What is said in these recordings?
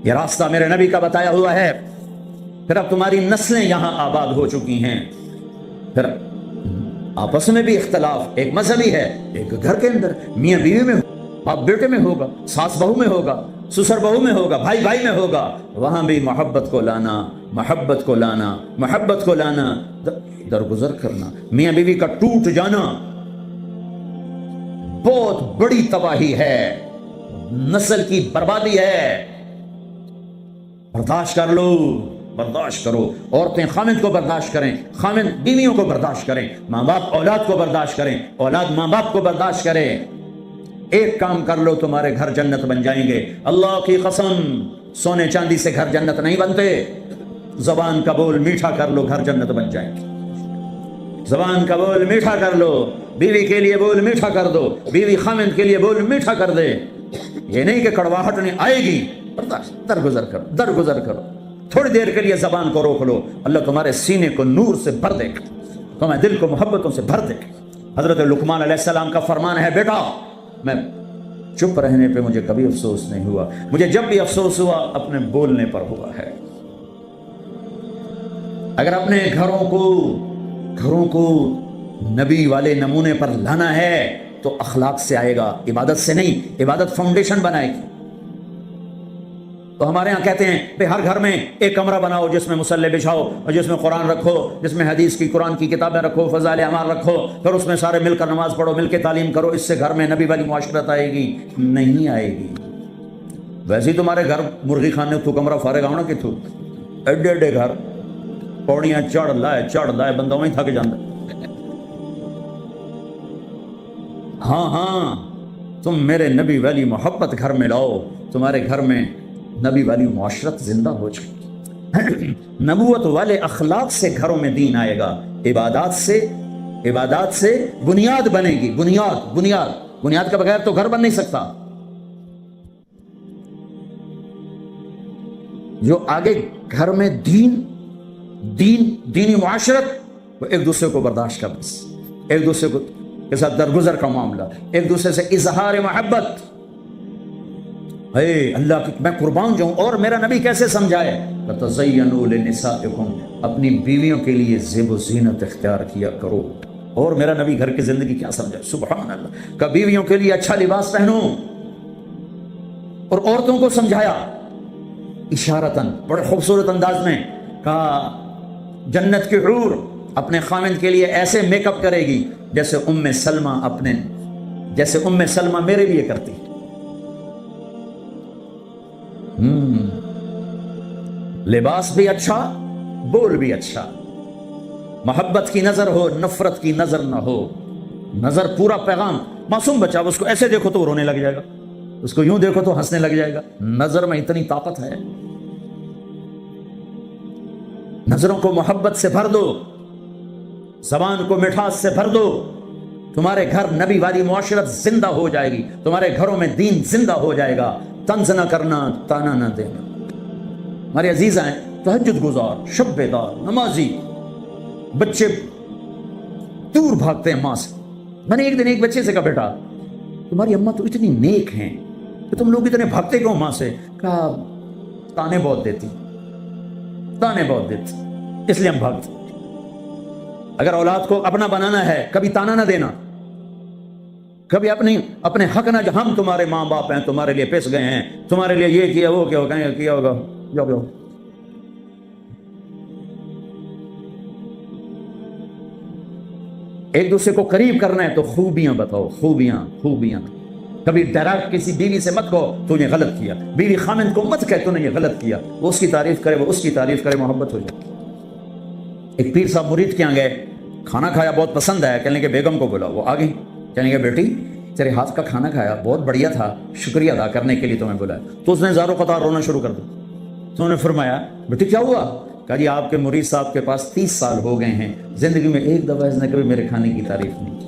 یہ راستہ میرے نبی کا بتایا ہوا ہے. پھر اب تمہاری نسلیں یہاں آباد ہو چکی ہیں. پھر آپس میں بھی اختلاف ایک مذہبی ہے، ایک گھر کے اندر میاں بیوی میں، باپ بیٹے میں ہوگا، ساس بہو میں ہوگا، سسر بہو میں ہوگا، بھائی بھائی میں ہوگا. وہاں بھی محبت کو لانا، محبت کو لانا، محبت کو لانا، درگزر کرنا. میاں بیوی کا ٹوٹ جانا بہت بڑی تباہی ہے، نسل کی بربادی ہے. برداشت کر لو، برداشت کرو. عورتیں خامند کو برداشت کریں، خامند بیویوں کو برداشت کریں، ماں باپ اولاد کو برداشت کریں، اولاد ماں باپ کو برداشت کریں. ایک کام کر لو تمہارے گھر جنت بن جائیں گے. اللہ کی قسم، سونے چاندی سے گھر جنت نہیں بنتے. زبان کا بول میٹھا کر لو، گھر جنت بن جائیں گے. زبان کا بول میٹھا کر لو، بیوی کے لیے بول میٹھا کر دو، بیوی خامند کے لیے بول میٹھا کر دے. یہ نہیں کہ کڑواہٹ نہیں آئے گی، برداشت، درگزر کرو، درگزر کرو. تھوڑی دیر کے لیے زبان کو روک لو، اللہ تمہارے سینے کو نور سے بھر دے گا، تمہارے دل کو محبتوں سے بھر دے گا. حضرت لقمان علیہ السلام کا فرمان ہے، بیٹا میں چپ رہنے پہ مجھے کبھی افسوس نہیں ہوا، مجھے جب بھی افسوس ہوا اپنے بولنے پر ہوا ہے. اگر اپنے گھروں کو نبی والے نمونے پر لانا ہے تو اخلاق سے آئے گا، عبادت سے نہیں. عبادت فاؤنڈیشن بنائے گی. تو ہمارے ہاں کہتے ہیں کہ ہر گھر میں ایک کمرہ بناؤ جس میں مصلی بچھاؤ اور جس میں قرآن رکھو، جس میں حدیث کی، قرآن کی کتابیں رکھو، فضائل اعمال رکھو، پھر اس میں سارے مل کر نماز پڑھو، مل کے تعلیم کرو. اس سے گھر میں نبی والی معاشرت آئے گی؟ نہیں آئے گی. ویسے ہی تمہارے گھر مرغی خانے تو کمرہ فارغ آؤ نا کہ تو ایڈے ایڈے گھر، پوڑیاں چڑھ لائے بندہ وہیں تھک جاندہ. ہاں تم میرے نبی والی محبت گھر میں لاؤ، تمہارے گھر میں نبی والی معاشرت زندہ ہو جائے گی. نبوت والے اخلاق سے گھروں میں دین آئے گا. عبادات سے بنیاد بنے گی. بنیاد کے بغیر تو گھر بن نہیں سکتا. جو آگے گھر میں دینی معاشرت، وہ ایک دوسرے کو برداشت کرنا، ایک دوسرے کو کے ساتھ درگزر کا معاملہ، ایک دوسرے سے اظہار محبت. اے اللہ کی میں قربان جاؤں. اور میرا نبی کیسے سمجھائے؟ فَتَزَيَّنُوا لِنِسَائِكُمْ، اپنی بیویوں کے لیے زیب و زینت اختیار کیا کرو. اور میرا نبی گھر کی زندگی کیا سمجھائے؟ سبحان اللہ. کہ بیویوں کے لیے اچھا لباس پہنو. اور عورتوں کو سمجھایا اشارتاً، بڑے خوبصورت انداز میں، کہا جنت کی حور اپنے خامند کے لیے ایسے میک اپ کرے گی جیسے ام سلمہ میرے لیے کرتی. لباس بھی اچھا، بول بھی اچھا، محبت کی نظر ہو، نفرت کی نظر نہ ہو. نظر پورا پیغام. معصوم بچہ اس کو ایسے دیکھو تو وہ رونے لگ جائے گا، اس کو یوں دیکھو تو ہنسنے لگ جائے گا. نظر میں اتنی طاقت ہے. نظروں کو محبت سے بھر دو، زبان کو مٹھاس سے بھر دو. تمہارے گھر نبی والی معاشرت زندہ ہو جائے گی، تمہارے گھروں میں دین زندہ ہو جائے گا. طنز نہ کرنا، تانا نہ دینا. ہمارے عزیز ہیں تہجد گزار، شب بیدار، نمازی، بچے دور بھاگتے ہیں ماں سے. میں نے ایک دن ایک بچے سے کہا، بیٹا تمہاری اماں تو اتنی نیک ہیں کہ تم لوگ اتنے بھاگتے کیوں ماں سے؟ کہا تانے بہت دیتی، اس لیے ہم بھاگتے. اگر اولاد کو اپنا بنانا ہے کبھی تانا نہ دینا، کبھی اپنے حق نہ. ہم تمہارے ماں باپ ہیں، تمہارے لیے پس گئے ہیں، تمہارے لیے یہ کیا وہ کیا ہوگا. جاؤ ایک دوسرے کو قریب کرنا ہے تو خوبیاں بتاؤ، خوبیاں. کبھی ڈائریکٹ کسی بیوی سے مت کہو تو نے غلط کیا، بیوی خامند کو مت کہے تو نے یہ غلط کیا. وہ اس کی تعریف کرے، وہ اس کی تعریف کرے، محبت ہو جائے. ایک پیر صاحب مرید کے یہاں گئے، کھانا کھایا، بہت پسند آیا. کہنے کے بیگم کو بولا، وہ آ گئی. کہنے کے بیٹی تیرے ہاتھ کا کھانا کھایا، بہت بڑھیا تھا، شکریہ ادا کرنے کے لیے تمہیں بلایا. تو اس نے زاروں قطار رونا شروع کر دیا. تو انہوں نے فرمایا، بیٹی کیا ہوا؟ کہا جی آپ کے مرید صاحب کے پاس 30 سال ہو گئے ہیں، زندگی میں ایک دفعہ اس نے کبھی میرے کھانے کی تعریف نہیں کی.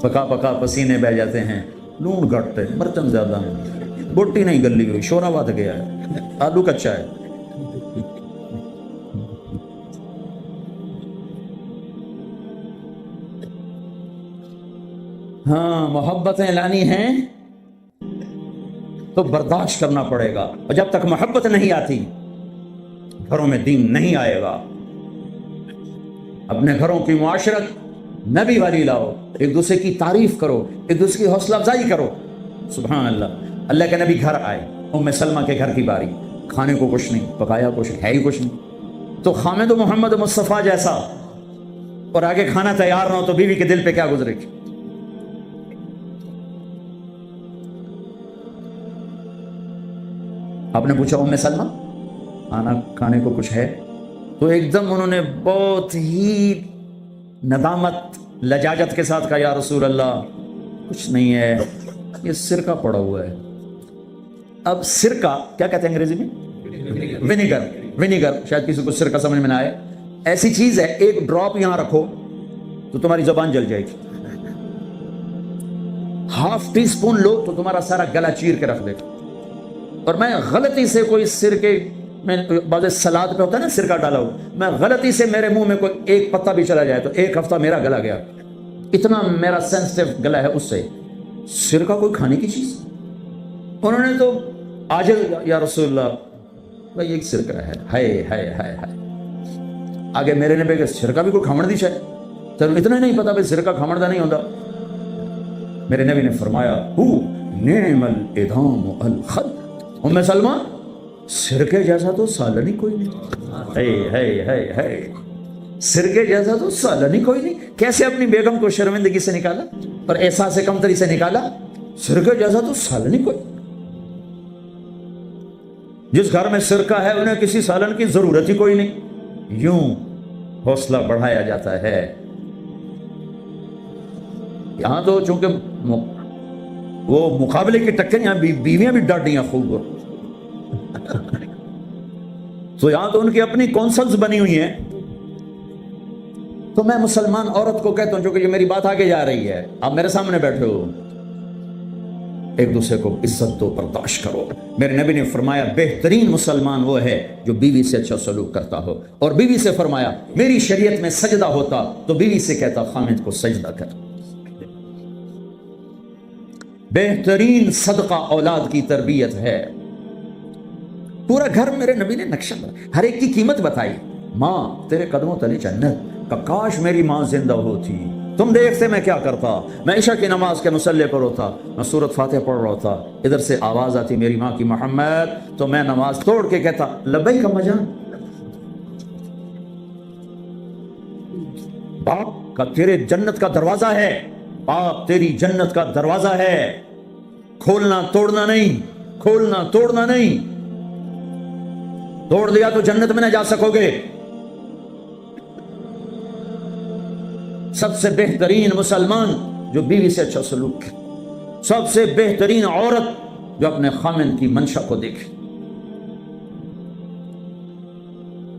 پکا پسینے بہ جاتے ہیں، لون گھٹتے، مرچن زیادہ نہیں، بوٹی نہیں گلی ہوئی، شورا بات گیا ہے، آلو کچا ہے. ہاں محبتیں لانی ہیں تو برداشت کرنا پڑے گا، اور جب تک محبت نہیں آتی گھروں میں دین نہیں آئے گا۔ اپنے گھروں کی معاشرت نبی والی لاؤ، ایک دوسرے کی تعریف کرو، ایک دوسرے کی حوصلہ افزائی کرو۔ سبحان اللہ، اللہ کے نبی گھر آئے، ام سلمہ کے گھر کی باری، کھانے کو کچھ نہیں، پکایا کچھ ہے ہی کچھ نہیں، تو خامد و محمد مصطفیٰ جیسا، اور آگے کھانا تیار نہ ہو تو بیوی کے دل پہ کیا گزرے گی؟ آپ نے پوچھا ام سلمہ کھانے کو کچھ ہے؟ تو ایک دم انہوں نے بہت ہی ندامت لجاجت کے ساتھ کہا، یا رسول اللہ کچھ نہیں ہے، یہ سرکہ پڑا ہوا ہے۔ اب سرکہ کیا کہتے ہیں انگریزی میں؟ ونیگر، شاید کسی کو سرکہ سمجھ میں نہ آئے، ایسی چیز ہے ایک ڈراپ یہاں رکھو تو تمہاری زبان جل جائے گی، ہاف ٹی سپون لو تو تمہارا سارا گلا چیر کے رکھ دے گا۔ اور میں غلطی سے کوئی سرکے میں بعض سلاد پہ ہوتا ہے نا سرکہ ڈالا ہو، میں غلطی سے میرے منہ میں کوئی ایک پتا بھی چلا جائے تو ایک ہفتہ میرا گلا گیا، اتنا میرا سینسٹیو گلا ہے اس سے۔ سرکہ کوئی کھانے کی چیز؟ انہوں نے تو آجل یا رسول اللہ بھائی ایک سرکہ ہے، ہائے ہائے ہائے ہائے۔ آگے میرے نے کہ سرکہ بھی کوئی کھمڑ دی شاید، تو اتنا نہیں پتا بھائی سرکہ کھمڑدا نہیں ہوتا۔ میرے نبی نے فرمایا ہو نعم الادام الخل، ام سلمہ سرکے جیسا تو سالن ہی کوئی نہیں، سرکے جیسا تو سالن ہی کوئی نہیں۔ کیسے اپنی بیگم کو شرمندگی سے نکالا اور احساس کمتری سے نکالا، سرکے جیسا تو سالن ہی کوئی۔ جس گھر میں سرکہ ہے انہیں کسی سالن کی ضرورت ہی کوئی نہیں۔ یوں حوصلہ بڑھایا جاتا ہے۔ یہاں تو چونکہ وہ مقابلے کی ٹکر، یہاں بیویاں بھی ڈاٹی ہیں خوب، تو یہاں تو ان کی اپنی کونسلز بنی ہوئی ہیں۔ تو میں مسلمان عورت کو کہتا ہوں، جو کہ یہ میری بات آگے جا رہی ہے، آپ میرے سامنے بیٹھے ہو، ایک دوسرے کو عزت دو، برداشت کرو۔ میرے نبی نے فرمایا بہترین مسلمان وہ ہے جو بیوی سے اچھا سلوک کرتا ہو، اور بیوی سے فرمایا میری شریعت میں سجدہ ہوتا تو بیوی سے کہتا خامد کو سجدہ کر۔ بہترین صدقہ اولاد کی تربیت ہے۔ پورا گھر میرے نبی نے نقشہ بنایا، ہر ایک کی قیمت بتائی۔ ماں تیرے قدموں تلے جنت، کاش میری ماں زندہ ہوتی، تم دیکھتے میں کیا کرتا، میں عشاء کی نماز کے مصلی پر ہوتا، میں سورۃ فاتحہ پڑھ رہا ہوتا، ادھر سے آواز آتی میری ماں کی محمد، تو میں نماز توڑ کے کہتا لبیک اما جان۔ باپ کا تیرے جنت کا دروازہ ہے، باپ تیری جنت کا دروازہ ہے، کھولنا توڑنا نہیں، کھولنا توڑنا نہیں۔ توڑ دیا تو جنت میں نہ جا سکو گے۔ سب سے بہترین مسلمان جو بیوی سے اچھا سلوک کرے، سب سے بہترین عورت جو اپنے خامن کی منشا کو دیکھے۔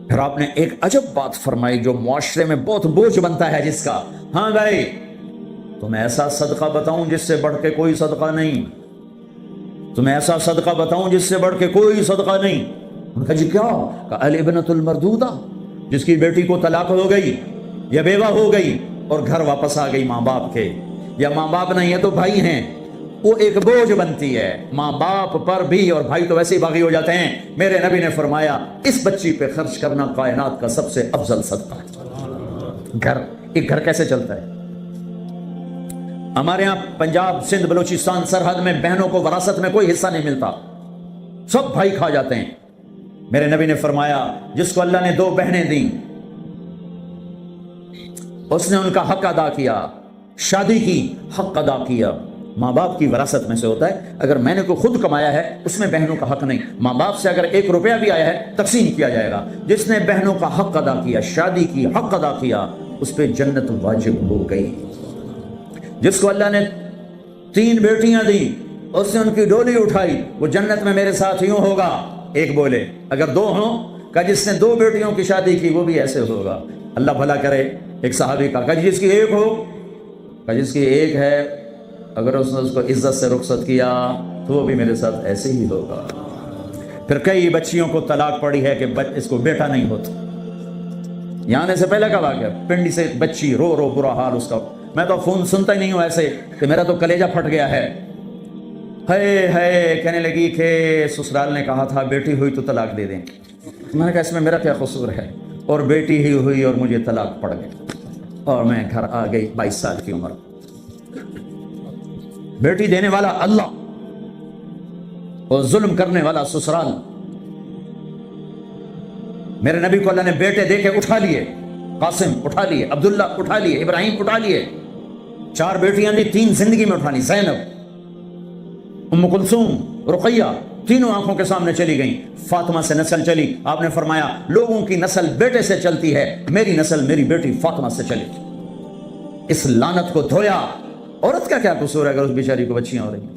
پھر آپ نے ایک عجب بات فرمائی جو معاشرے میں بہت بوجھ بنتا ہے جس کا، ہاں بھائی تمہیں ایسا صدقہ بتاؤں جس سے بڑھ کے کوئی صدقہ نہیں، تمہیں ایسا صدقہ بتاؤں جس سے بڑھ کے کوئی صدقہ نہیں۔ انہوں نے کہا جی کیا؟ کہ الابنۃ المردودہ، جس کی بیٹی کو طلاق ہو گئی یا بیوہ ہو گئی اور گھر واپس آ گئی ماں باپ کے، یا ماں باپ نہیں ہے تو بھائی ہیں، وہ ایک بوجھ بنتی ہے ماں باپ پر بھی، اور بھائی تو ویسے ہی باغی ہو جاتے ہیں۔ میرے نبی نے فرمایا اس بچی پہ خرچ کرنا کائنات کا سب سے افضل صدقہ ہے۔ گھر، ایک گھر کیسے چلتا ہے؟ ہمارے ہاں پنجاب سندھ بلوچستان سرحد میں بہنوں کو وراثت میں کوئی حصہ نہیں ملتا، سب بھائی کھا جاتے ہیں۔ میرے نبی نے فرمایا جس کو اللہ نے 2 بہنیں دیں اس نے ان کا حق ادا کیا، شادی کی حق ادا کیا۔ ماں باپ کی وراثت میں سے ہوتا ہے، اگر میں نے کوئی خود کمایا ہے اس میں بہنوں کا حق نہیں، ماں باپ سے اگر 1 روپیہ بھی آیا ہے تقسیم کیا جائے گا۔ جس نے بہنوں کا حق ادا کیا، شادی کی حق ادا کیا، اس پہ جنت واجب ہو گئی۔ جس کو اللہ نے 3 بیٹیاں دی، اس نے ان کی ڈولی اٹھائی، وہ جنت میں میرے ساتھ یوں ہوگا۔ ایک بولے اگر 2 ہوں، کہ جس نے 2 بیٹیوں کی شادی کی وہ بھی ایسے ہوگا۔ اللہ بھلا کرے۔ ایک صحابی کا کہ جس کی 1 ہو، کہ جس کی 1 ہے، اگر اس نے اس کو عزت سے رخصت کیا تو وہ بھی میرے ساتھ ایسے ہی ہوگا۔ پھر کئی بچیوں کو طلاق پڑی ہے کہ اس کو بیٹا نہیں ہوتا۔ یہاں آنے سے پہلے کا واقعہ، پنڈی سے بچی رو رو برا حال اس کا، میں تو فون سنتا ہی نہیں ہوں ایسے کہ میرا تو کلیجہ پھٹ گیا ہے۔ ہے کہنے لگی کہ سسرال نے کہا تھا بیٹی ہوئی تو طلاق دے دیں. میں نے کہا اس میں میرا کیا قصور ہے، اور بیٹی ہی ہوئی اور مجھے طلاق پڑ گئی اور میں گھر آ گئی 22 سال کی عمر. بیٹی دینے والا اللہ اور ظلم کرنے والا سسرال. میرے نبی کو اللہ نے بیٹے دے کے اٹھا لیے، قاسم اٹھا لیے، عبداللہ اٹھا لیے، ابراہیم اٹھا لیے. 4 بیٹیاں دی، 3 زندگی میں اٹھا لی. زینب، ام کلثوم، رقیہ، تینوں آنکھوں کے سامنے چلی گئیں. فاطمہ سے نسل چلی. آپ نے فرمایا لوگوں کی نسل بیٹے سے چلتی ہے، میری نسل میری بیٹی فاطمہ سے چلی. اس لعنت کو دھویا. عورت کا کیا قصور ہے اگر اس بیچاری کو بچیاں ہو رہی ہیں؟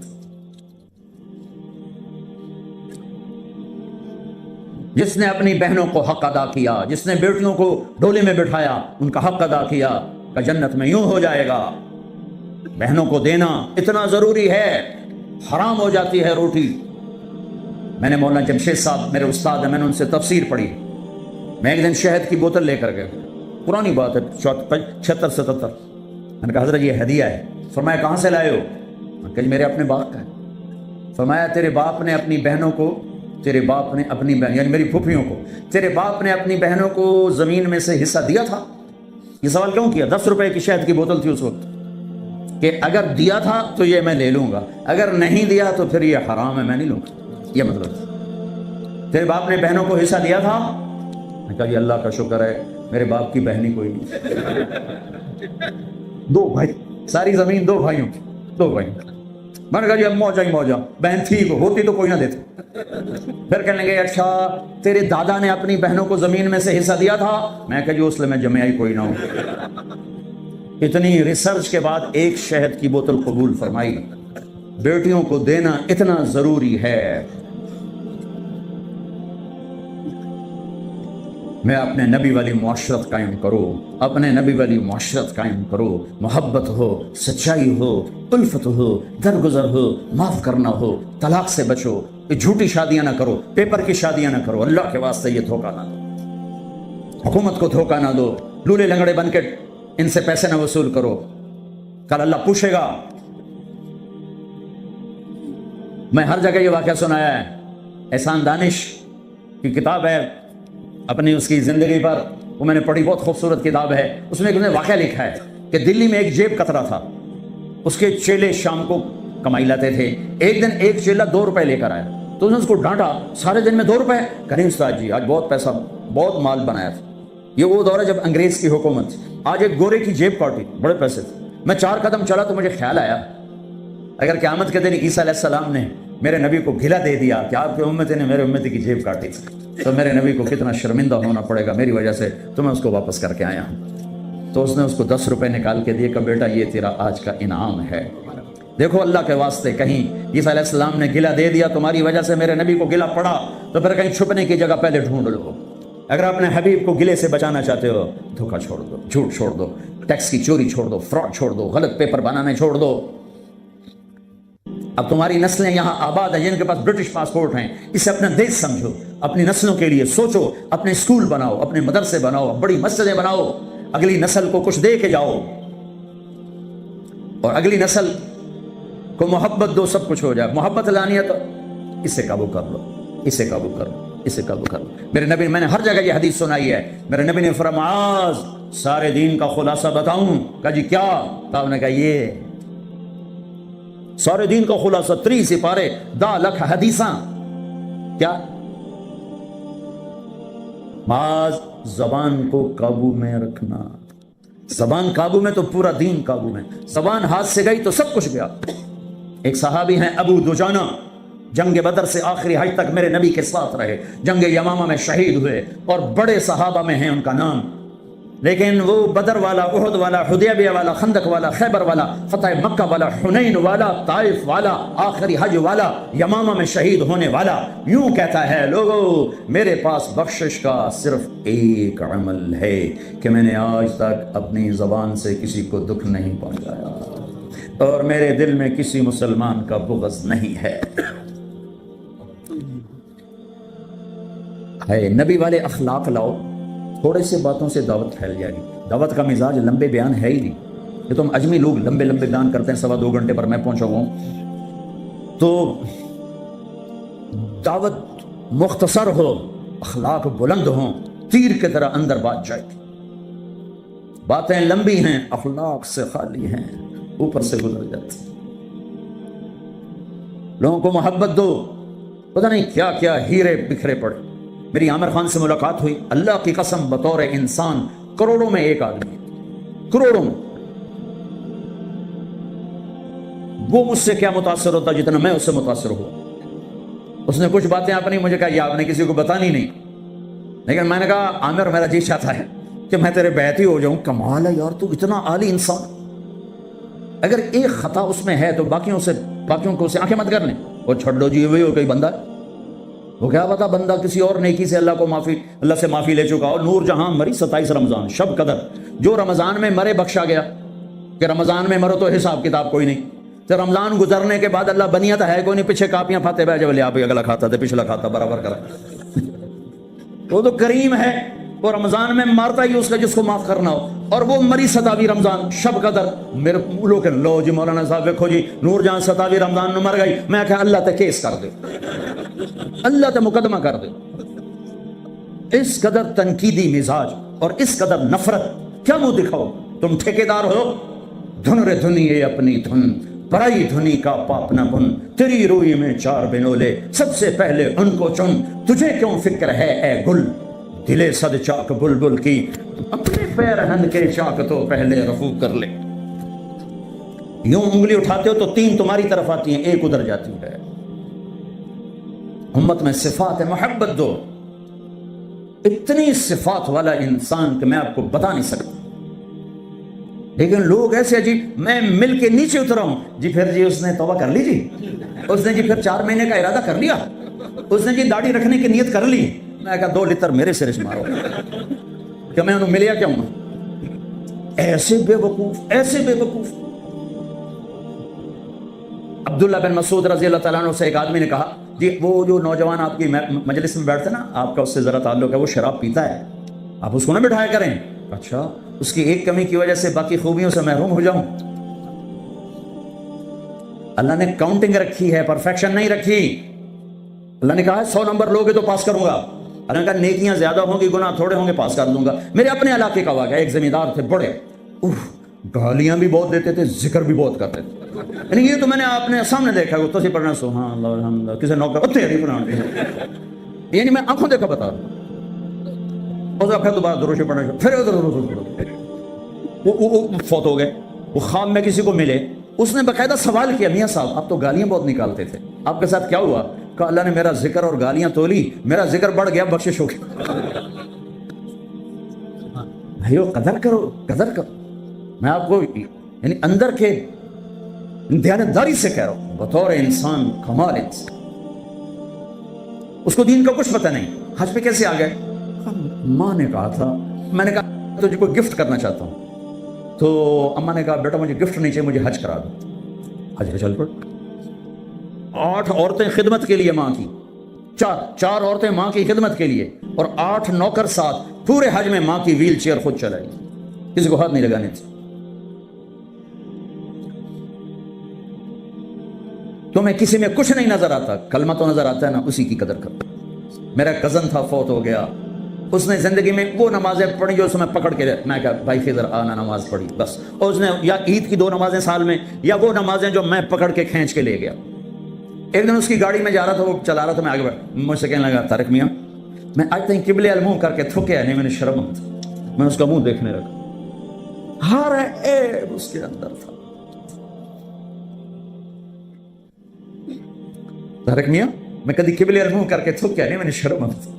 جس نے اپنی بہنوں کو حق ادا کیا، جس نے بیٹیوں کو ڈولے میں بٹھایا، ان کا حق ادا کیا کہ جنت میں یوں ہو جائے گا. بہنوں کو دینا اتنا ضروری ہے، حرام ہو جاتی ہے روٹی. میں نے مولانا جمشید صاحب میرے استاد ہیں، میں نے ان سے تفسیر پڑھی. میں ایک دن شہد کی بوتل لے کر گیا، پرانی بات ہے 76-77. میں نے کہا حضرت یہ ہدیہ ہے. فرمایا کہاں سے لائے ہو؟ میں کہا میرے اپنے باپ کا ہے. فرمایا تیرے باپ نے اپنی بہنوں کو، تیرے باپ نے اپنی بہن یعنی میری پھوپھیوں کو، تیرے باپ نے اپنی بہنوں کو زمین میں سے حصہ دیا تھا؟ یہ سوال کیوں کیا؟ 10 روپے کی شہد کی بوتل تھی اس وقت، کہ اگر دیا تھا تو یہ میں لے لوں گا، اگر نہیں دیا تو پھر یہ حرام ہے، میں نہیں لوں گا. یہ مطلب تیرے باپ نے بہنوں کو حصہ دیا تھا؟ میں کہا یہ اللہ کا شکر ہے میرے باپ کی بہن ہی کوئی نہیں. 2 بھائی، ساری زمین 2 بھائیوں کی، 2 بھائی. میں نے کہا یہ موجہ ہی موجہ، بہن تھی کو ہوتی تو کوئی نہ دیتے. پھر کہنے لگے اچھا تیرے دادا نے اپنی بہنوں کو زمین میں سے حصہ دیا تھا؟ میں کہا جو اس لیے میں جمعہ ہی کوئی نہ ہوں. اتنی ریسرچ کے بعد ایک شہد کی بوتل قبول فرمائی. بیٹیوں کو دینا اتنا ضروری ہے. میں اپنے نبی والی معاشرت قائم کرو، اپنے نبی والی معاشرت قائم کرو. محبت ہو، سچائی ہو، الفت ہو، درگزر ہو، معاف کرنا ہو، طلاق سے بچو. یہ جھوٹی شادیاں نہ کرو، پیپر کی شادیاں نہ کرو. اللہ کے واسطے یہ دھوکہ نہ دو، حکومت کو دھوکہ نہ دو. لولے لنگڑے بن کے ان سے پیسے نہ وصول کرو، کل اللہ پوچھے گا. میں ہر جگہ یہ واقعہ سنایا ہے. احسان دانش کی کتاب ہے اپنی اس کی زندگی پر، وہ میں نے پڑھی، بہت خوبصورت کتاب ہے. اس میں ایک نے واقعہ لکھا ہے کہ دلی میں ایک جیب کترا تھا. اس کے چیلے شام کو کمائی لاتے تھے. ایک دن ایک چیلا 2 روپے لے کر آیا تو اس نے اس کو ڈانٹا، سارے دن میں 2 روپے؟ کریں استاد جی آج بہت پیسہ، بہت مال بنایا تھا. یہ وہ دور ہے جب انگریز کی حکومت تھی. آج ایک گورے کی جیب کاٹی، بڑے پیسے تھے. میں 4 قدم چلا تو مجھے خیال آیا اگر قیامت کے دن عیسیٰ علیہ السلام نے میرے نبی کو گھلا دے دیا کہ آپ کی امتی نے میرے امتی کی جیب کاٹی تھی، تو میرے نبی کو کتنا شرمندہ ہونا پڑے گا میری وجہ سے، تو میں اس کو واپس کر کے آیا ہوں. تو اس نے اس کو 10 روپے نکال کے دیے کہ بیٹا یہ تیرا آج کا انعام ہے. دیکھو اللہ کے واسطے کہیں عیسیٰ علیہ السلام نے گلا دے دیا تمہاری وجہ سے میرے نبی کو گلا پڑا تو پھر کہیں چھپنے کی جگہ پہلے ڈھونڈ لو. اگر اپنے حبیب کو گلے سے بچانا چاہتے ہو، دھوکہ چھوڑ دو، جھوٹ چھوڑ دو، ٹیکس کی چوری چھوڑ دو، فراڈ چھوڑ دو، غلط پیپر بنانے چھوڑ دو. اب تمہاری نسلیں یہاں آباد ہیں جن کے پاس برٹش پاسپورٹ ہیں، اسے اپنا دیش سمجھو، اپنی نسلوں کے لیے سوچو، اپنے اسکول بناؤ، اپنے مدرسے بناؤ، بڑی مسجدیں بناؤ، اگلی نسل کو کچھ دے کے جاؤ اور اگلی نسل کو محبت دو، سب کچھ ہو جائے. محبت لانی ہے تو اسے قابو کر لو، اسے قابو کر لو، اسے قابو کر لو. میرے نبی نے، میں نے ہر جگہ یہ حدیث سنائی ہے، میرے نبی نے فرمایا معاذ سارے دین کا خلاصہ بتاؤں؟ کہا جی کیا؟ کہا نے کہا یہ سارے دین کا خلاصہ 3 سپارے 10 لکھ حدیثاں. کیا؟ معاذ زبان کو قابو میں رکھنا. زبان قابو میں تو پورا دین قابو میں. زبان ہاتھ سے گئی تو سب کچھ گیا. ایک صحابی ہیں ابو دجانہ، جنگ بدر سے آخری حج تک میرے نبی کے ساتھ رہے، جنگ یمامہ میں شہید ہوئے اور بڑے صحابہ میں ہیں ان کا نام. لیکن وہ بدر والا، احد والا، حدیبیہ والا، خندق والا، خیبر والا، فتح مکہ والا، حنین والا، طائف والا، آخری حج والا، یمامہ میں شہید ہونے والا یوں کہتا ہے لوگو میرے پاس بخشش کا صرف ایک عمل ہے کہ میں نے آج تک اپنی زبان سے کسی کو دکھ نہیں پہنچایا اور میرے دل میں کسی مسلمان کا بغض نہیں ہے. نبی والے اخلاق لاؤ، تھوڑے سے باتوں سے دعوت پھیل جائے گی. دعوت کا مزاج لمبے بیان ہے ہی نہیں. یہ تم اجمی لوگ لمبے لمبے بیان کرتے ہیں، 2.25 گھنٹے پر میں پہنچا ہوں. تو دعوت مختصر ہو، اخلاق بلند ہوں، تیر کی طرح اندر بات جائے گی. باتیں لمبی ہیں، اخلاق سے خالی ہیں، اوپر سے گزر جاتی. لوگوں کو محبت دو، پتہ نہیں کیا کیا ہیرے بکھرے پڑے. میری عامر خان سے ملاقات ہوئی، اللہ کی قسم بطور انسان کروڑوں میں ایک آدمی، کروڑوں میں. وہ مجھ سے کیا متاثر ہوتا جتنا میں اس سے متاثر ہوا. اس نے کچھ باتیں اپنی مجھے کہا، یہ آپ نے کسی کو بتانی نہیں. لیکن میں نے کہا عامر میرا جی چاہتا ہے کہ میں تیرے بیعتی ہو جاؤں. کمال ہے یار، تو اتنا عالی انسان. اگر ایک خطا اس میں ہے تو باقیوں کو اسے آنکھیں مت کر لیں. وہ چھوڑ دو جی، وہی ہو کوئی بندہ ہے. وہ کیا پتا بندہ کسی اور نیکی سے اللہ سے معافی لے چکا. اور نور جہاں مری 27 رمضان شب قدر، جو رمضان میں مرے بخشا گیا کہ رمضان میں مرو تو حساب کتاب کوئی نہیں. تو رمضان گزرنے کے بعد اللہ بنیت ہے کوئی نہیں، پیچھے کاپیاں پھاتے بہ جب لے آپ اگلا کھاتا تھے پچھلا کھاتا برابر کرا. وہ تو کریم ہے، وہ رمضان میں مارتا ہی اس کا جس کو معاف کرنا ہو. اور وہ مری 27 رمضان شب قدر. میرے لوگ لو جی مولانا صاحب دیکھو جی نور جہاں 27 رمضان میں مر گئی. میں کہا اللہ تے کیس کر دے، اللہ تے مقدمہ کر دے. اس قدر تنقیدی مزاج اور اس قدر نفرت، کیا منہ دکھاؤ؟ تم ٹھیکیدار ہو. دھن رے دھنی اپنی دھن، پرائی دھنی کا پاپ نہ بن. تیری روئی میں 4 بنولے، سب سے پہلے ان کو چن. تجھے کیوں فکر ہے اے گل، دلے صد چاک بلبل کی. اپنے پیرہن کے چاک تو پہلے رفو کر لے. یوں انگلی اٹھاتے ہو تو 3 تمہاری طرف آتی ہیں، 1 ادھر جاتی ہے. امت میں صفات محبت دو. اتنی صفات والا انسان کہ میں آپ کو بتا نہیں سکتا. لیکن لوگ ایسے عجیب، میں مل کے نیچے اترا ہوں جی، پھر جی اس نے توبہ کر لی جی، اس نے جی پھر 4 مہینے کا ارادہ کر لیا، اس نے جی داڑھی رکھنے کی نیت کر لی. میں کہا 2 لیٹر میرے سرے سے مارو کہ میں انہوں ملیا کیا ہوں. ایسے بے وقوف، ایسے بے وقوف. عبداللہ بن مسعود رضی اللہ تعالیٰ عنہ سے ایک آدمی نے کہا جی وہ جو نوجوان آپ کی مجلس میں بیٹھتے نا، آپ کا اس سے ذرا تعلق ہے، وہ شراب پیتا ہے، آپ اس کو نہ بٹھایا کریں. اچھا، اس کی ایک کمی کی وجہ سے باقی خوبیوں سے محروم ہو جاؤں؟ اللہ نے کاؤنٹنگ رکھی ہے، پرفیکشن نہیں رکھی. اللہ نے کہا 100 نمبر لوگے تو پاس کروں گا. اللہ نے کہا نیکیاں زیادہ ہوں گی، گناہ تھوڑے ہوں گے، پاس کر دوں گا. میرے اپنے علاقے کا واقعہ، ایک زمیندار تھے بڑے، گالیاں بھی بہت دیتے تھے، ذکر بھی بہت کرتے تھے. یعنی یہ تو میں نے اپنے سامنے دیکھا، تو سی پڑھنا سبحان اللہ الحمد للہ، کسی نوکر اتنے نہیں پڑھنا، یعنی میں آنکھوں دیکھا بتا رہا ہوں. پھر دوبارہ دروش پڑھنا، پھر وہ فوت ہو گئے. وہ خواب میں کسی کو ملے، اس نے باقاعدہ سوال کیا، میاں صاحب آپ تو گالیاں بہت نکالتے تھے، آپ کے ساتھ کیا ہوا؟ کہا اللہ نے میرا ذکر اور گالیاں تولی، میرا ذکر بڑھ گیا، بخشش ہو گئی. بھائیو قدر کرو، قدر کرو. میں آپ کو یعنی اندر کے دیانتداری سے کہہ رہا ہوں، بطور انسان کمال انسان. اس کو دین کا کچھ پتہ نہیں. حج پہ کیسے آ گئے؟ ماں نے کہا تھا. میں نے کہا تجھے کوئی گفٹ کرنا چاہتا ہوں. تو اماں نے کہا بیٹا مجھے گفٹ نہیں چاہیے، مجھے حج کرا دو. حج پہ چل پڑ. 8 عورتیں خدمت کے لیے ماں کی، 4 عورتیں ماں کی خدمت کے لیے، اور 8 نوکر ساتھ. پورے حج میں ماں کی ویل چیئر خود چلائی، کسی کو ہاتھ نہیں لگانے تھے. تمہیں کسی میں کچھ نہیں نظر آتا، کلمہ تو نظر آتا ہے نا، اسی کی قدر کرو. میرا کزن تھا، فوت ہو گیا. اس نے زندگی میں وہ نمازیں پڑھی جو اس میں پکڑ کے، میں کہا بھائی خضر آنا نماز پڑھی بس. اور اس نے یا عید کی 2 نمازیں سال میں، یا وہ نمازیں جو میں پکڑ کے کھینچ کے لے گیا. ایک دن اس کی گاڑی میں جا رہا تھا، وہ چلا رہا تھا، میں آگے بڑھا، مجھ سے کہنے لگا طارق میاں میں آج تک قبلے المنہ کر کے تھکیا نہیں، میں نے شرم آتا. میں اس کا منہ دیکھنے لگا، ہر عیب اس کے اندر تھا. طارق میاں میں کبھی قبلے المنہ کر کے تھکیا نہیں، میں نے شرم آتا.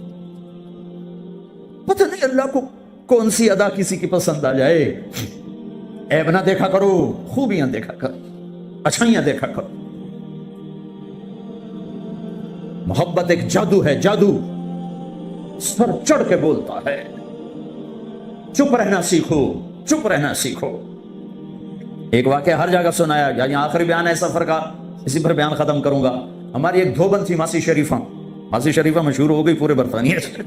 پتہ نہیں اللہ کو کون سی ادا کسی کی پسند آ جائے. عیب نہ دیکھا کرو، خوبیاں دیکھا کرو، اچھائیاں دیکھا کرو. محبت ایک جادو ہے، جادو سر چڑھ کے بولتا ہے. چپ رہنا سیکھو، چپ رہنا سیکھو. ایک واقعہ ہر جگہ سنایا، یعنی آخری بیان ہے سفر کا، اسی پر بیان ختم کروں گا. ہماری ایک دھوبن تھی ماسی شریفہ. ماسی شریفہ مشہور ہو گئی پورے برطانیہ سے.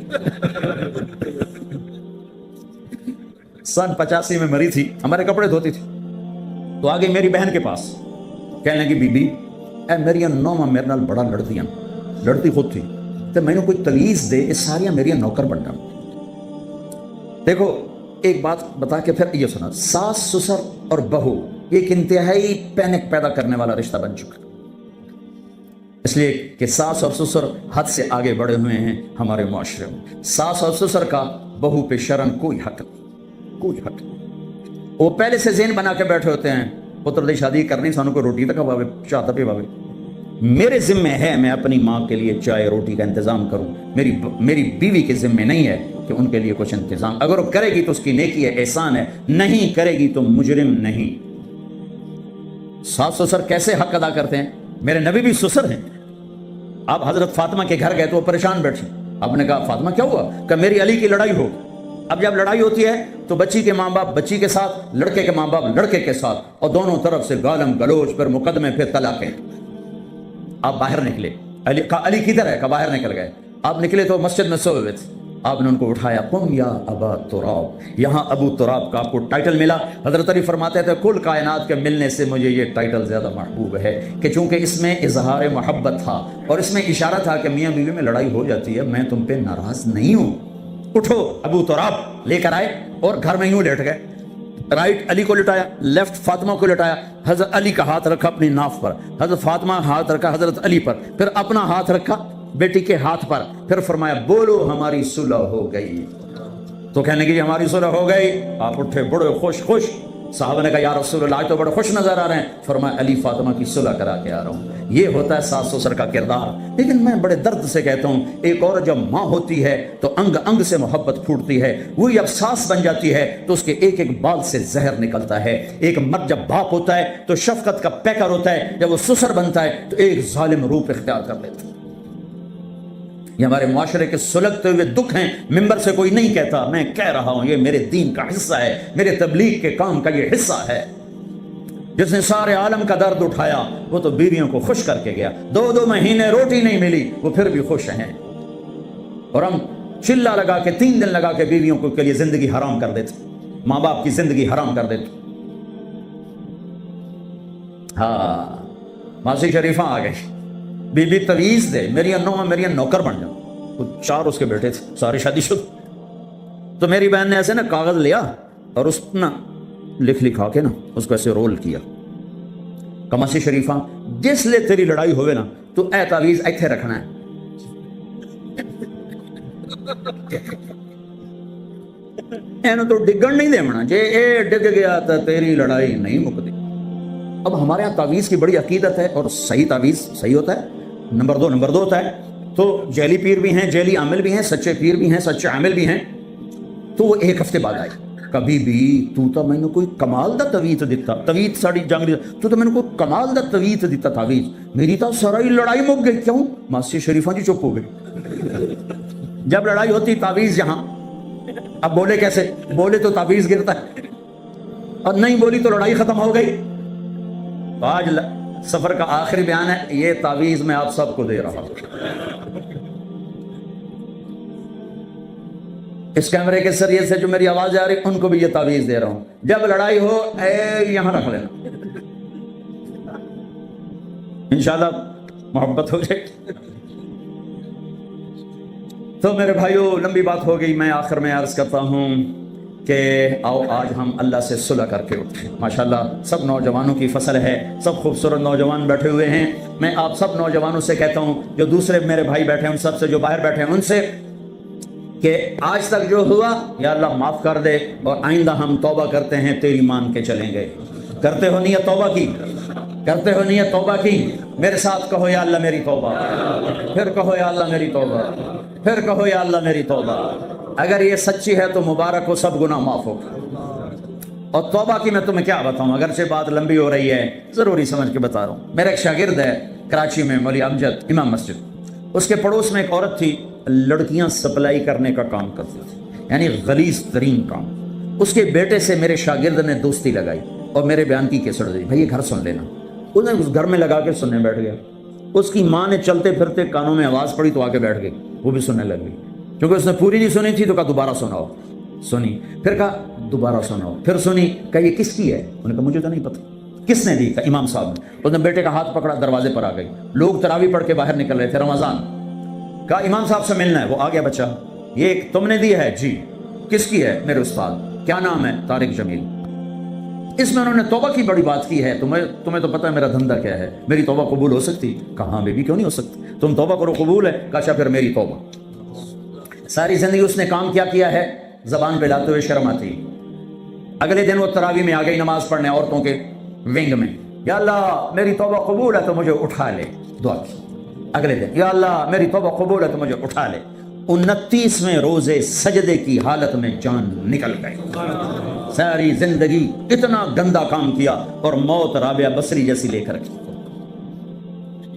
سن 85 میں مری تھی، ہمارے کپڑے دھوتی تھی. تو آگے میری بہن کے پاس، کہنے لگی بی بی اے میری نوواں میرے نال بڑا لڑتی خود تھی تو میں نے کوئی تویز دے یہ ساریاں میری نوکر بن جان. دیکھو ایک بات بتا کے پھر یہ سنا, ساس سسر اور بہو ایک انتہائی پینک پیدا کرنے والا رشتہ بن چکا, اس لیے کہ ساس اور سسر حد سے آگے بڑھے ہوئے ہیں ہمارے معاشرے میں. ساس اور سسر کا بہو پہ شرم کوئی حق نہیں, کوئی حق نہیں. وہ پہلے سے ذہن بنا کے بیٹھے ہوتے ہیں پتر دی شادی کرنی سانو کو روٹی تک کھواوے چاہ تپے پاوے. میرے ذمے ہے میں اپنی ماں کے لیے چائے روٹی کا انتظام کروں, میری بیوی کے ذمے نہیں ہے کہ ان کے لیے کچھ انتظام. اگر وہ کرے گی تو اس کی نیکی ہے, احسان ہے, نہیں کرے گی تو مجرم نہیں. ساس سسر کیسے حق ادا کرتے ہیں؟ میرے نبی بھی سسر ہیں. آپ حضرت فاطمہ کے گھر گئے تو وہ پریشان بیٹھی, آپ نے کہا فاطمہ کیا ہوا؟ کہ میری علی کی لڑائی ہو. اب جب لڑائی ہوتی ہے تو بچی کے ماں باپ بچی کے ساتھ, لڑکے کے ماں باپ لڑکے کے ساتھ, اور دونوں طرف سے گالم گلوچ, پھر مقدمے, پھر طلاقیں. آپ باہر نکلے, علی کدھر ہے؟ کہ باہر نکل گئے. آپ نکلے تو مسجد میں سوئے ہوئے تھے, آپ نے ان کو اٹھایا, قم یا ابا تراب. یہاں ابو تراب کا آپ کو ٹائٹل ملا. حضرت علی فرماتے تھے کل کائنات کے ملنے سے مجھے یہ ٹائٹل زیادہ محبوب ہے, کہ چونکہ اس میں اظہار محبت تھا اور اس میں اشارہ تھا کہ میاں بیوی میں لڑائی ہو جاتی ہے, میں تم پہ ناراض نہیں ہوں. اٹھو. ابو تراب لے کر آئے اور گھر میں یوں لیٹ گئے. رائٹ علی کو لٹایا, لیفٹ فاطمہ کو لٹایا. حضرت علی کا ہاتھ رکھا اپنی ناف پر, حضرت فاطمہ ہاتھ رکھا حضرت علی پر, پھر اپنا ہاتھ رکھا بیٹی کے ہاتھ پر, پھر فرمایا بولو ہماری صلح ہو گئی. تو کہنے کی ہماری صلح ہو گئی. آپ اٹھے بڑے خوش. صحابہ نے کہا یا رسول اللہ تو بڑے خوش نظر آ رہے ہیں. فرمایا علی فاطمہ کی صلح کرا کے آ رہا ہوں. یہ ہوتا ہے ساس سسر کا کردار. لیکن میں بڑے درد سے کہتا ہوں, ایک عورت جب ماں ہوتی ہے تو انگ انگ سے محبت پھوٹتی ہے. وہی اب ساس بن جاتی ہے تو اس کے ایک ایک بال سے زہر نکلتا ہے. ایک مرد جب باپ ہوتا ہے تو شفقت کا پیکر ہوتا ہے, جب وہ سسر بنتا ہے تو ایک ظالم روپ اختیار کر لیتا ہے. یہ ہمارے معاشرے کے سلگتے ہوئے دکھ ہیں. ممبر سے کوئی نہیں کہتا, میں کہہ رہا ہوں یہ میرے دین کا حصہ ہے, میرے تبلیغ کے کام کا یہ حصہ ہے. جس نے سارے عالم کا درد اٹھایا وہ تو بیویوں کو خوش کر کے گیا. 2 مہینے روٹی نہیں ملی, وہ پھر بھی خوش ہیں. اور ہم چلا لگا کے 3 دن لگا کے بیویوں کو کے لیے زندگی حرام کر دیتے, ماں باپ کی زندگی حرام کر دیتے. ہاں ماسی شریفہ آ گئی, بی بی تویز دے, میری نوکر بن جاؤ. تو 4 اس کے بیٹے تھے, ساری شادی شدہ. تو میری بہن نے ایسے نا کاغذ لیا اور اس نا لکھا کے نا اس کو ایسے رول کیا. کماسی شریفہ جس لے تیری لڑائی ہوئے نا تو اے تعویذ ایتھے رکھنا ہے. اینو تو ڈگن نہیں دیونا, جے اے ڈگ گیا تو تیری لڑائی نہیں مکتی. اب ہمارے یہاں تعویذ کی بڑی عقیدت ہے, اور صحیح تعویذ صحیح ہوتا ہے. نمبر 2 ہوتا ہے. تو جیلی پیر بھی ہیں, جیلی عامل بھی ہیں, سچے پیر بھی ہیں, سچے عامل بھی ہیں. تو وہ 1 ہفتے بعد آئے. کبھی بھی تو میں نے کوئی کمال دا تویت دیتا, تویت ساڑی جنگ تو میں نے کوئی کمال دا تویت دیتا تعویذ, میری تو ساری لڑائی مک گئی. کیوں؟ ماسی شریفہ جی چپ ہو گئی. جب لڑائی ہوتی تعویذ یہاں, اب بولے کیسے؟ بولے تو تعویذ گرتا ہے, اور نہیں بولی تو لڑائی ختم ہو گئی. تو آج سفر کا آخری بیان ہے, یہ تعویذ میں آپ سب کو دے رہا ہوں. اس کیمرے کے ذریعے سے جو میری آواز آ رہی ان کو بھی یہ تعویذ دے رہا ہوں. جب لڑائی ہو اے یہاں رکھ لینا, انشاءاللہ محبت ہو جائے. تو میرے بھائیوں لمبی بات ہو گئی, میں آخر میں عرض کرتا ہوں کہ آؤ آج ہم اللہ سے صلح کر کے اٹھیں. ماشاءاللہ سب نوجوانوں کی فصل ہے, سب خوبصورت نوجوان بیٹھے ہوئے ہیں. میں آپ سب نوجوانوں سے کہتا ہوں, جو دوسرے میرے بھائی بیٹھے ہیں ان سب سے, جو باہر بیٹھے ہیں ان سے, کہ آج تک جو ہوا یا اللہ معاف کر دے, اور آئندہ ہم توبہ کرتے ہیں, تیری مان کے چلیں گے. کرتے ہو نیت توبہ کی؟ کرتے ہو نیت توبہ کی؟ میرے ساتھ کہو یا اللہ میری توبہ, پھر کہو یا اللہ میری توبہ, پھر کہو یا اللہ میری توبہ. اگر یہ سچی ہے تو مبارک ہو, سب گناہ معاف ہو. اور توبہ کی میں تمہیں کیا بتاؤں, اگرچہ بات لمبی ہو رہی ہے, ضروری سمجھ کے بتا رہا ہوں. میرا ایک شاگرد ہے کراچی میں, مولوی امجد امام مسجد. اس کے پڑوس میں ایک عورت تھی, لڑکیاں سپلائی کرنے کا کام کرتی تھی, یعنی غلیظ ترین کام. اس کے بیٹے سے میرے شاگرد نے دوستی لگائی اور میرے بیان کی کیسٹ دی, بھائی یہ گھر سن لینا. اس نے اس گھر میں لگا کے سننے بیٹھ گیا. اس کی ماں نے چلتے پھرتے کانوں میں آواز پڑی تو آ کے بیٹھ گئی, وہ بھی سننے لگ گئی. کیونکہ اس نے پوری نہیں سنی تھی تو کہا دوبارہ سناؤ. سنی, پھر کہا دوبارہ سناؤ, پھر سنی, کہا یہ کس کی ہے؟ انہوں نے کہا مجھے تو نہیں پتہ. کس نے دی؟ کا امام صاحب نے۔ اس نے بیٹے کا ہاتھ پکڑا، دروازے پر آ گئی، لوگ تراویح پڑھ کے باہر نکل رہے تھے، رمضان۔ کہا امام صاحب سے ملنا ہے۔ وہ آ گیا بچہ، یہ تم نے دی ہے؟ جی۔ کس کی ہے؟ میرے استاد۔ کیا نام ہے؟ طارق جمیل۔ اس میں انہوں نے توبہ کی بڑی بات کی ہے۔ تمہیں تو پتہ ہے میرا دھندا کیا ہے، میری توبہ قبول ہو سکتی؟ کہا ہاں بیبی کیوں نہیں ہو سکتی، تم توبہ کرو قبول ہے۔ کہا اچھا پھر میری توبہ۔ ساری زندگی اس نے کام کیا ہے، زبان پہ لاتے ہوئے شرم آتی۔ اگلے دن وہ تراویح میں آ گئی نماز پڑھنے عورتوں کے ونگ میں، یا اللہ میری توبہ قبول ہے تو مجھے اٹھا لے، دعا کی۔ اگلے دن یا اللہ میری توبہ قبول ہے تو مجھے اٹھا لے۔ 29ویں روزے سجدے کی حالت میں جان نکل گئی۔ ساری زندگی اتنا گندا کام کیا اور موت رابعہ بصری جیسی لے کر کی۔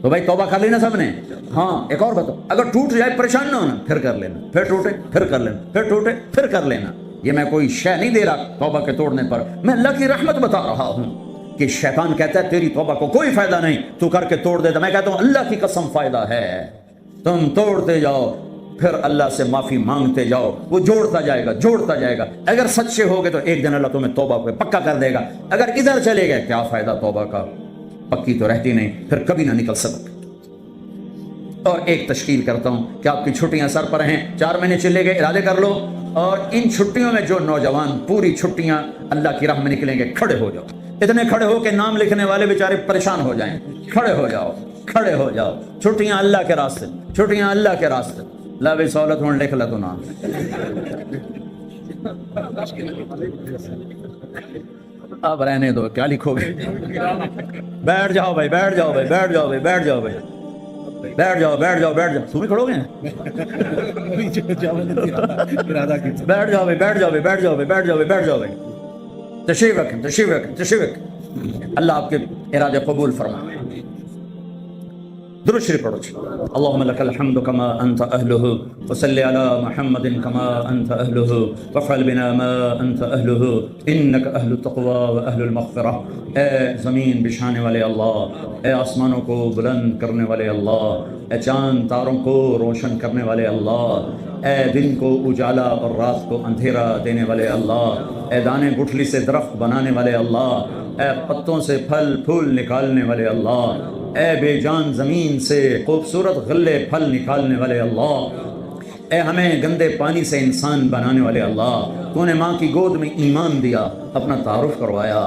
تو بھائی توبہ کر لینا سب نے۔ ہاں ایک اور بتاؤ، اگر ٹوٹ جائے پریشان نہ ہونا، پھر کر لینا، پھر ٹوٹے پھر کر لینا، پھر ٹوٹے پھر کر لینا۔ یہ میں کوئی شے نہیں دے رہا توبہ کے توڑنے پر، میں اللہ کی رحمت بتا رہا ہوں کہ شیطان کہتا ہے تیری توبہ کو کوئی فائدہ نہیں، تو کر کے توڑ دے۔ تو میں کہتا ہوں اللہ کی قسم فائدہ ہے، تم توڑتے جاؤ، پھر اللہ سے معافی مانگتے جاؤ، وہ جوڑتا جائے گا جوڑتا جائے گا۔ اگر سچے ہوگے تو ایک دن اللہ تمہیں توبہ کو پکا کر دے گا۔ اگر ادھر چلے گئے کیا فائدہ توبہ کا، پکی تو رہتی نہیں، پھر کبھی نہ نکل سکتے۔ اور ایک تشکیل کرتا ہوں کہ آپ کی چھٹیاں سر پر ہیں، 4 مہینے چلے گئے، ارادے کر لو، اور ان چھٹیوں میں جو نوجوان پوری چھٹیاں اللہ کی راہ میں نکلیں گے، کھڑے ہو جاؤ، اتنے کھڑے ہو کہ نام لکھنے والے بیچارے پریشان ہو جائیں۔ کھڑے ہو جاؤ، کھڑے ہو جاؤ، چھٹیاں اللہ کے راستے، چھٹیاں اللہ کے راستے۔ لا بھی سہولت ہوں لکھ لا تو نام۔ اب رہنے دو، کیا لکھو گے؟ بیٹھ جاؤ بھائی، بیٹھ جاؤ بھائی، بیٹھ جاؤ بھائی، بیٹھ جاؤ بھائی، بیٹھ جاؤ بیٹھ جاؤ بیٹھ جاؤ۔ تم بھی کھڑو گے؟ بیٹھ جاؤ بھائی، بیٹھ جاؤ بھائی، بیٹھ جاؤ بھائی، بیٹھ جاؤ بھائی، بیٹھ جاؤ بھائی۔ تشریف رکھیں، تشریف رکھیں، تشریف رکھیں۔ اللہ آپ کے ارادے قبول فرمائے۔ درود شریف پڑھو۔ اللهم لك الحمد كما انت اهله وصل على محمد كما انت اهله وافعل بنا ما انت اهله انك اهل التقوى واهل المغفرة۔ اے زمین بچھانے والے اللہ، اے آسمانوں کو بلند کرنے والے اللہ، اے چاند تاروں کو روشن کرنے والے اللہ، اے دن کو اجالا اور رات کو اندھیرا دینے والے اللہ، اے دانے گٹھلی سے درخت بنانے والے اللہ، اے پتوں سے پھل پھول نکالنے والے اللہ، اے بے جان زمین سے خوبصورت غلے پھل نکالنے والے اللہ، اے ہمیں گندے پانی سے انسان بنانے والے اللہ، تو نے ماں کی گود میں ایمان دیا، اپنا تعارف کروایا،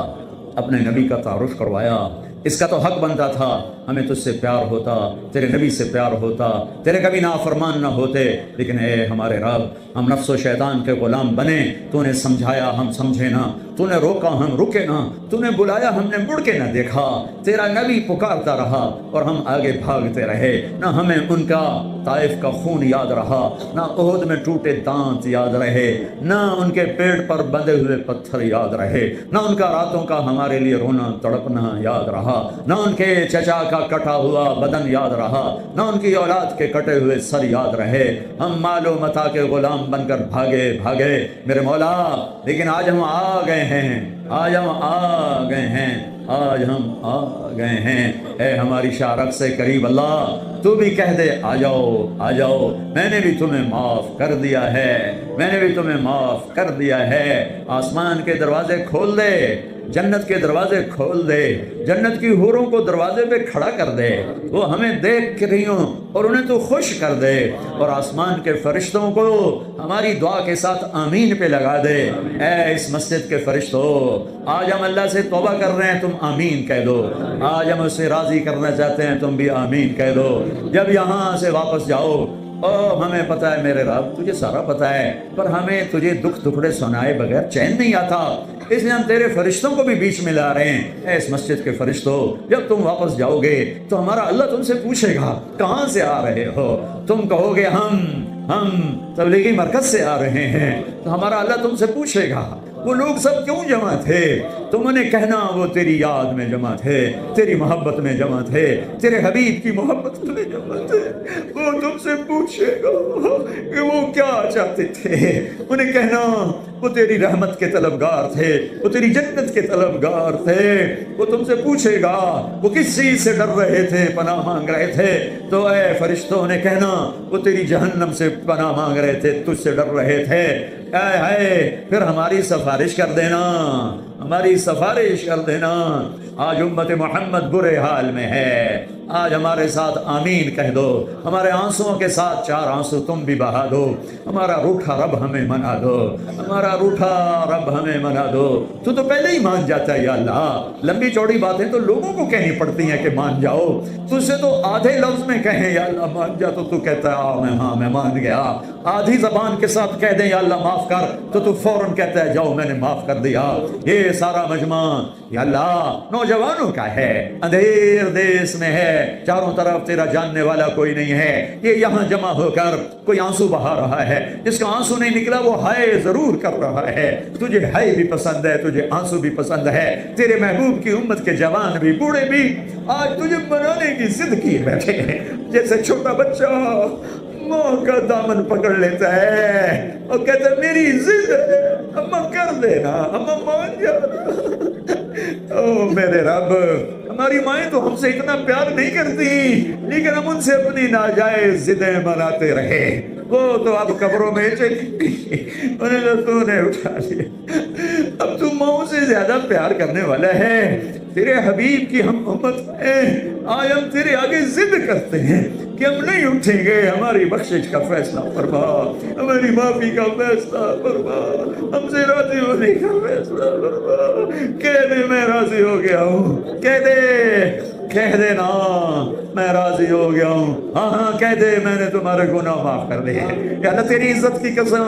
اپنے نبی کا تعارف کروایا۔ اس کا تو حق بنتا تھا، ہمیں تجھ سے پیار ہوتا، تیرے نبی سے پیار ہوتا، تیرے کبھی نافرمان نہ ہوتے، لیکن اے ہمارے رب، ہم نفس و شیطان کے غلام بنے، تو نے سمجھایا ہم سمجھے نہ، تو نے روکا ہم رکے نہ، تو نے بلایا ہم نے مڑ کے نہ دیکھا، تیرا نبی پکارتا رہا اور ہم آگے بھاگتے رہے۔ نہ ہمیں ان کا طائف کا خون یاد رہا، نہ احد میں ٹوٹے دانت یاد رہے، نہ ان کے پیٹ پر بندھے ہوئے پتھر یاد رہے، نہ ان کا راتوں کا ہمارے لیے رونا تڑپنا یاد رہا، نہ ان کے چچا کا کٹا ہوا بدن یاد رہا، نہ ان کی اولاد کے کٹے ہوئے سر یاد رہے۔ ہم مال و متاع کے غلام بن کر بھاگے میرے مولا، لیکن آج ہم آ گئے ہیں، آج ہم آ گئے ہیں، آج ہم آ گئے ہیں۔ اے ہماری شارک سے قریب اللہ، تو بھی کہہ دے آ جاؤ آ جاؤ، میں نے بھی تمہیں معاف کر دیا ہے، میں نے بھی تمہیں معاف کر دیا ہے۔ آسمان کے دروازے کھول دے، جنت کے دروازے کھول دے، جنت کی حوروں کو دروازے پہ کھڑا کر دے، وہ ہمیں دیکھ رہی ہوں اور انہیں تو خوش کر دے، اور آسمان کے فرشتوں کو ہماری دعا کے ساتھ آمین پہ لگا دے۔ اے اس مسجد کے فرشتوں، آج ہم اللہ سے توبہ کر رہے ہیں، تم آمین کہہ دو۔ آج ہم اسے راضی کرنا چاہتے ہیں، تم بھی آمین کہہ دو۔ جب یہاں سے واپس جاؤ، ہمیں پتہ ہے میرے رب، تجھے سارا پتہ ہے، پر ہمیں تجھے دکھ ٹکڑے سنائے بغیر چین نہیں آتا، اس لیے ہم تیرے فرشتوں کو بھی بیچ میں لا رہے ہیں۔ اے اس مسجد کے فرشتوں، جب تم واپس جاؤ گے تو ہمارا اللہ تم سے پوچھے گا کہاں سے آ رہے ہو، تم کہو گے ہم تبلیغی مرکز سے آ رہے ہیں، تو ہمارا اللہ تم سے پوچھے گا وہ لوگ سب کیوں جمع تھے؟ تم انہیں کہنا وہ تیری یاد میں جمع تھے، تیری محبت میں جمع تھے، تیرے حبیب کی محبت میں جمع تھے۔ وہ تم سے پوچھے گا کہ وہ کیا چاہتے تھے، انہیں کہنا وہ تیری رحمت کے طلبگار تھے، وہ تیری جنت کے طلبگار تھے، وہ تم سے پوچھے گا وہ کس چیز سے ڈر رہے تھے، پناہ مانگ رہے تھے، تو اے فرشتوں نے کہنا وہ تیری جہنم سے پناہ مانگ رہے تھے، تجھ سے ڈر رہے تھے۔ اے پھر ہماری سفارش کر دینا، ہماری سفارش کر دینا۔ آج امت محمد برے حال میں ہے، آج ہمارے ساتھ آمین کہہ دو، ہمارے آنسوؤں کے ساتھ چار آنسو تم بھی بہا دو، ہمارا روٹھا رب ہمیں منا دو، ہمارا روٹھا رب ہمیں منا دو۔ تو پہلے ہی مان جاتا ہے یا اللہ، لمبی چوڑی باتیں تو لوگوں کو کہنی پڑتی ہیں کہ مان جاؤ، تجھ سے تو آدھے لفظ میں کہیں یا اللہ مان جا تو کہتا ہے ہاں میں مان گیا، آدھی زبان کے ساتھ کہہ دیں یا اللہ معاف کر تو فوراً کہتا ہے جاؤ میں نے معاف کر دیا۔ یہ سارا مجمع یا اللہ نوجوانوں کا ہے، اندھیر دیس میں ہے، چاروں طرف تیرا جاننے والا کوئی نہیں ہے، یہ یہاں جمع ہو کر کوئی آنسو بہا رہا ہے، جس کا آنسو نہیں نکلا وہ ہائے ضرور کر رہا ہے۔ تجھے ہائے بھی پسند ہے، تجھے آنسو بھی پسند ہے، تیرے محبوب کی امت کے جوان بھی بوڑھے بھی آج تجھے منانے کی ضد کیے بیٹھے ہیں، جیسے چھوٹا بچہ ماں کا دامن پکڑ لیتا ہے اور کہتا ہے میری ضد ہے، اماں کر دینا، اماں مان جانا۔ او میرے رب، ہماری مائیں تو ہم سے اتنا پیار نہیں کرتی، لیکن ہم ان سے اپنی ناجائز ضدیں مناتے رہے، وہ تو اب قبروں میں چلی انہیں تو تو نے اٹھا لیا۔ اب تو ماؤں سے زیادہ پیار کرنے والا ہے، تیرے حبیب کی ہم امت ہیں، آج ہم تیرے آگے ضد کرتے ہیں کہ ہم نہیں اٹھیں گے، ہماری بخشش کا فیصلہ فرما، ہماری معافی کا فیصلہ فرما، ہم سے راضی ہونے کا فیصلہ فرما۔ کہہ دے میں راضی ہو گیا ہوں، کہہ دے نا میں راضی ہو گیا ہوں، ہاں ہاں کہہ دے میں نے تمہارے گناہ معاف کر دیے۔ یا اللہ تیری عزت کی قسم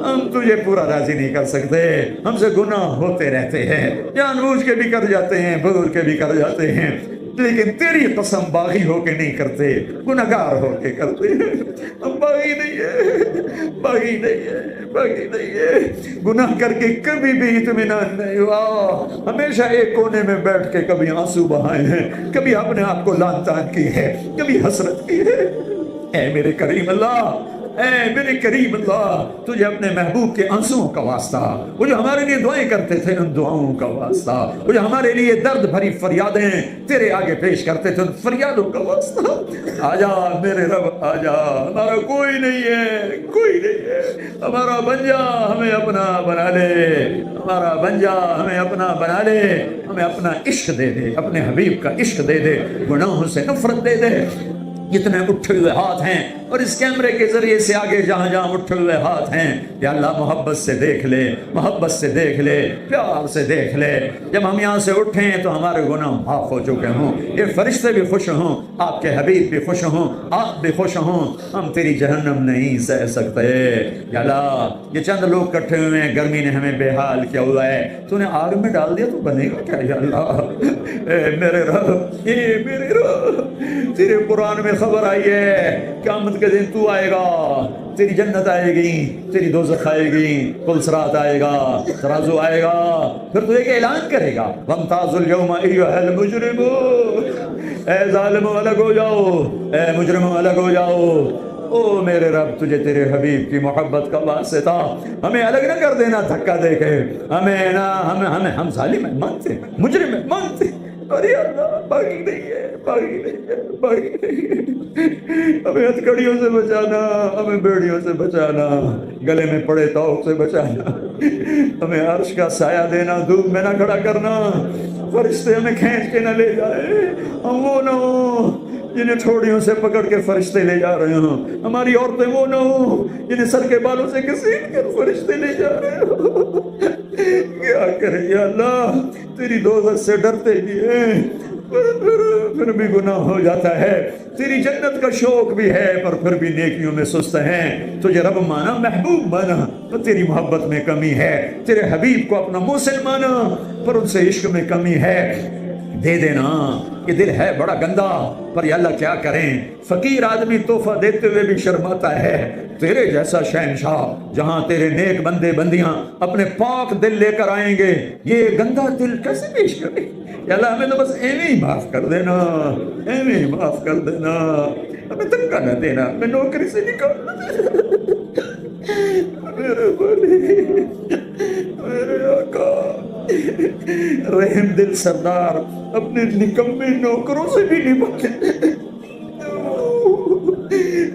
ہم تجھے پورا راضی نہیں کر سکتے، ہم سے گناہ ہوتے رہتے ہیں، جان بوجھ کے بھی کر جاتے ہیں، بھول کے بھی کر جاتے ہیں، لیکن تیری قسم باغی ہو کے نہیں کرتے، گناہگار ہو کے کرتے ہیں۔ ہم باغی نہیں ہے، باغی نہیں ہے، باغی نہیں ہے، گناہ کر کے کبھی بھی اطمینان نہیں ہوا، ہمیشہ ایک کونے میں بیٹھ کے کبھی آنسو بہائے ہیں، کبھی اپنے آپ کو لان تان کی ہے، کبھی حسرت کی ہے۔ اے میرے کریم اللہ، اے میرے کریم اللہ، تجھے اپنے محبوب کے آنسوؤں کا واسطہ، وہ جو ہمارے لیے دعائیں کرتے تھے ان دعاؤں کا واسطہ، وہ جو ہمارے لیے درد بھری فریادیں تیرے آگے پیش کرتے تھے ان فریادوں کا واسطہ، آجا میرے رب آجا، ہمارا کوئی نہیں ہے، کوئی نہیں ہے، ہمارا بن جا ہمیں اپنا بنا لے، ہمارا بن جا ہمیں اپنا بنا لے، ہمیں اپنا عشق دے دے، اپنے حبیب کا عشق دے دے، گناہوں سے نفرت دے دے۔ جتنے اٹھے ہوئے ہاتھ ہیں اور اس کیمرے کے ذریعے سے آگے جہاں جہاں اٹھے ہوئے ہاتھ ہیں، یا اللہ محبت سے دیکھ لے، محبت سے دیکھ لے، پیار سے دیکھ لے، جب ہم یہاں سے اٹھیں تو ہمارے گناہ معاف ہو چکے ہوں، یہ فرشتے بھی خوش ہوں، آپ کے حبیب بھی خوش ہوں، آپ بھی خوش ہوں، ہم تیری جہنم نہیں سہ سکتے۔ یا اللہ یہ چند لوگ کٹھے ہوئے ہیں، گرمی نے ہمیں بے حال کیا ہوا ہے، تو نے آگ میں ڈال دیا تو بنے گا کیا؟ یا اللہ اے میرے رب، اے میرے رب، تیرے قرآن میں خبر آئی ہے قیامت کے دن تو آئے گا، تیری جنت آئے گی، تیری دوزخ آئے گی، کل صراط آئے گا، ترازو آئے گا، پھر تو ایک اعلان کرے گا وَامْتَازُوا الْيَوْمَ أَيُّهَا الْمُجْرِمُونَ، اے ظالموں الگ ہو جاؤ، اے مجرموں الگ ہو جاؤ۔ او میرے رب، تجھے تیرے حبیب کی محبت کا واسطہ ہمیں الگ نہ کر دینا دھکا دے کے، ہمیں نہ ہم ظالم ہیں مانتے، مجرم ہیں مانتے، ارے اللہ باغی نہیں ہے، باغی نہیں ہے، باغی نہیں ہے، ہمیں ہتھکڑیوں سے بچانا، ہمیں بیڑیوں سے بچانا، گلے میں پڑے توق سے بچانا، ہمیں عرش کا سایہ دینا، دھوپ میں نہ کھڑا کرنا، فرشتے ہمیں کھینچ کے نہ لے جائے، ہم وہ نہ ہوں جنہیں ٹھوڑیوں سے پکڑ کے فرشتے لے جا رہے ہوں، ہماری عورتیں وہ نہ ہوں جنہیں سر کے بالوں سے گھسیٹ کر فرشتے لے جا رہے ہوں۔ کیا کرے یا اللہ، تیری دوزخ سے ڈرتے بھی ہیں پھر بھی گناہ ہو جاتا ہے، تیری جنت کا شوق بھی ہے پر پھر بھی نیکیوں میں سست ہیں، تجھے رب مانا، محبوب مانا تو تیری محبت میں کمی ہے، تیرے حبیب کو اپنا محسن مانا پر ان سے عشق میں کمی ہے، دے دینا۔ یہ دل ہے بڑا گندا پر یا اللہ کیا کریں، فقیر آدمی تحفہ دیتے ہوئے بھی شرماتا ہے، تیرے جیسا شہنشاہ جہاں تیرے نیک بندے بندیاں اپنے پاک دل لے کر آئیں گے، یہ گندا دل کیسے پیش کرے؟ یا اللہ ہمیں تو بس ایویں ہی معاف کر دینا، ایویں ہی معاف کر دینا، ہمیں دھکا نہ دینا، ہمیں نوکری سے نکالنا، میرے ولی، میرے آقا، رحم دل سردار اپنے نکمے نوکروں سے بھی نہیں بچے،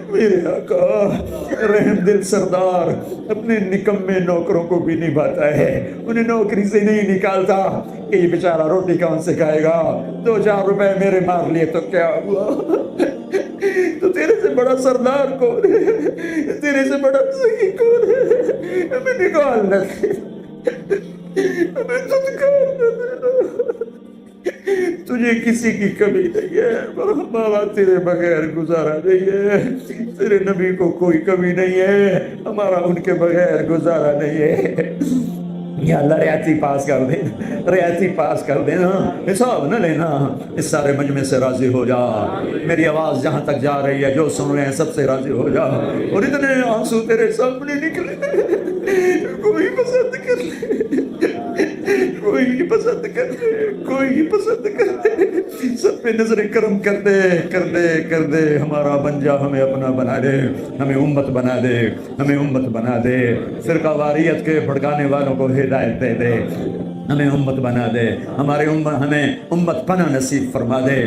میرے آقا رحم دل سردار اپنے نکمے نوکروں کو بھی نبھاتا ہے، انہیں نوکری سے نہیں نکالتا کہ یہ بیچارہ روٹی کہاں سے کھائے گا، 2-4 روپے میرے مار لیے تو کیا ہوا، تو تیرے سے بڑا سردار کون ہے، تیرے سے بڑا سخی کون ہے، ہمیں نکال نہ دے، ہمیں دھتکار نہ دینا، تجھے کسی کی کمی نہیں ہے، ہمارا تیرے بغیر گزارا نہیں ہے، تیرے نبی کو کوئی کمی نہیں ہے، ہمارا ان کے بغیر گزارا نہیں ہے، یا اللہ ریاتی پاس کر دے، ریاتی پاس کر دینا، حساب نہ لینا، اس سارے مجمع سے راضی ہو جا، میری آواز جہاں تک جا رہی ہے جو سن رہے ہیں سب سے راضی ہو جا، اور اتنے آنسو تیرے سامنے نکلے، کوئی پسند کر لے، کوئی پسند کر دے، کوئی پسند کر دے، سب پہ نظر کرم کر دے، کر دے، کر دے، ہمارا بن جا، ہمیں اپنا بنا دے، ہمیں امت بنا دے، ہمیں امت بنا دے، فرقہ واریت کے بھڑکانے والوں کو ہدایت دے دے، ہمیں امت بنا دے، ہمیں امت پناہ نصیب فرما دے،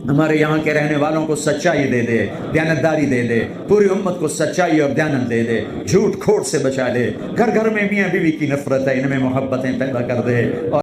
ہمارے یہاں کے رہنے والوں کو سچائی دے دے، دیانتداری دے دے، پوری امت کو سچائی اور دیانت دے دے، جھوٹ کھوٹ سے بچا لے، گھر گھر میں میاں بیوی کی نفرت ہے، ان میں محبتیں پیدا کر دے، اور